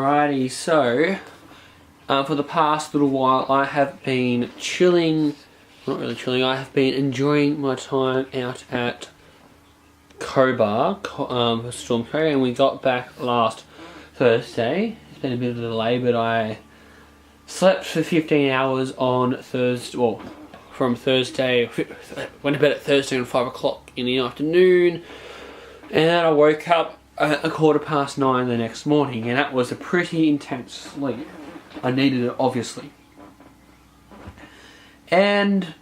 Alrighty, so for the past little while I have been chilling, not really chilling, I have been enjoying my time out at Cobar, STORMco, and we got back last Thursday. It's been a bit of a delay, but I slept for 15 hours on Thursday, well, from Thursday, went to bed at Thursday at 5 o'clock in the afternoon, and then I woke up at 9:15 the next morning, and that was a pretty intense sleep. I needed it, obviously. And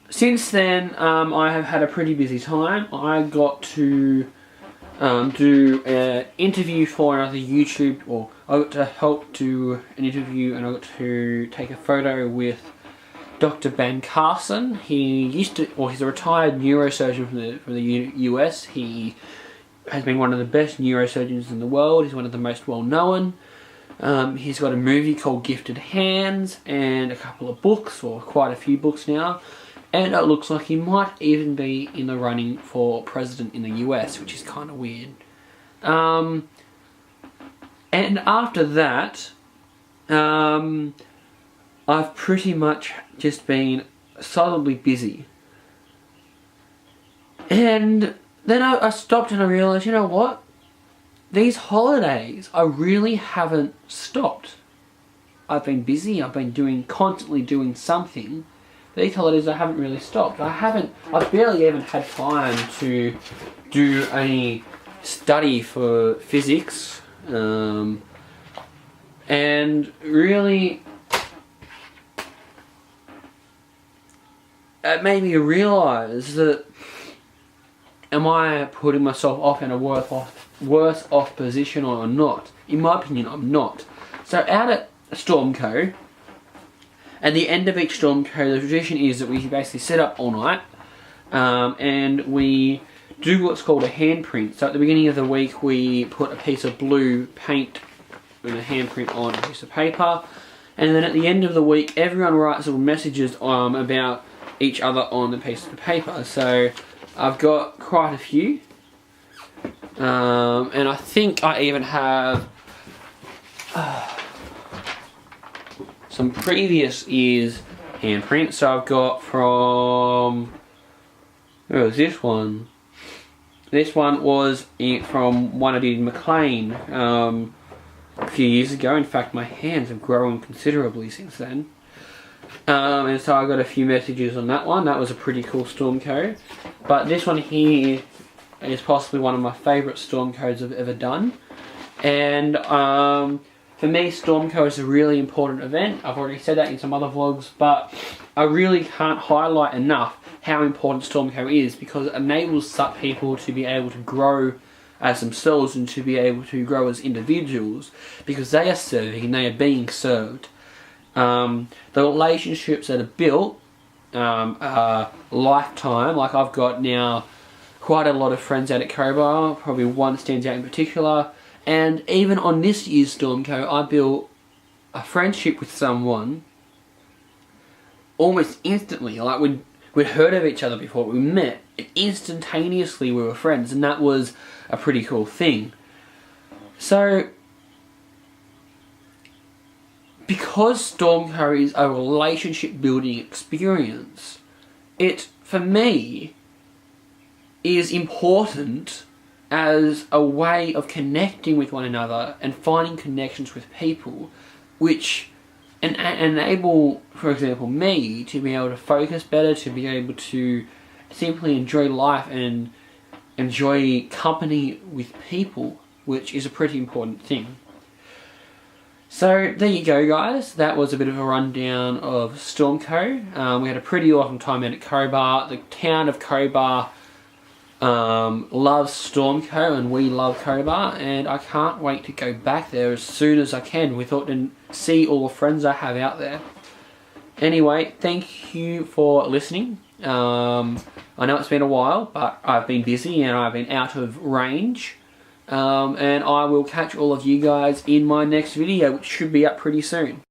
since then, I have had a pretty busy time. I got to do an interview for another YouTube, or I got to help do an interview, and I got to take a photo with Dr. Ben Carson. He's a retired neurosurgeon from the US. He has been one of the best neurosurgeons in the world. He's one of the most well known. He's got a movie called Gifted Hands and a couple of books, or quite a few books now. And it looks like he might even be in the running for president in the US, which is kind of weird. And after that, I've pretty much just been solidly busy. And then I stopped and I realised, you know what? These holidays, I really haven't stopped. I've been busy, I've been constantly doing something. These holidays I haven't really stopped. I've barely even had time to do any study for physics. And really, it made me realise that, am I putting myself off in a worse off position or not? In my opinion, I'm not. So out at STORMco, at the end of each STORMco, the tradition is that we basically sit up all night and we do what's called a handprint. So at the beginning of the week, we put a piece of blue paint with a handprint on a piece of paper, and then at the end of the week, everyone writes little messages about each other on the piece of paper. So I've got quite a few, and I think I even have some previous year's handprints. So I've got from, where was this one? This one was from one I did in McLean a few years ago. In fact, my hands have grown considerably since then. And so I got a few messages on that one. That was a pretty cool STORMco. But this one here is possibly one of my favourite STORMcos I've ever done. And for me, STORMco is a really important event. I've already said that in some other vlogs, but I really can't highlight enough how important STORMco is, because it enables such people to be able to grow as themselves and to be able to grow as individuals, because they are serving and they are being served. The relationships that are built are lifetime. Like, I've got now quite a lot of friends out at Cobar, probably one stands out in particular, and even on this year's STORMco I built a friendship with someone almost instantly. Like, we'd heard of each other before we met, and instantaneously we were friends, and that was a pretty cool thing. So, because STORMco is a relationship building experience, it, for me, is important as a way of connecting with one another and finding connections with people which enable, for example, me to be able to focus better, to be able to simply enjoy life and enjoy company with people, which is a pretty important thing. So there you go, guys. That was a bit of a rundown of STORMco. We had a pretty awesome time out at Cobar. The town of Cobar loves STORMco, and we love Cobar, and I can't wait to go back there as soon as I can and see all the friends I have out there. Anyway, thank you for listening. I know it's been a while, but I've been busy and I've been out of range. And I will catch all of you guys in my next video, which should be up pretty soon.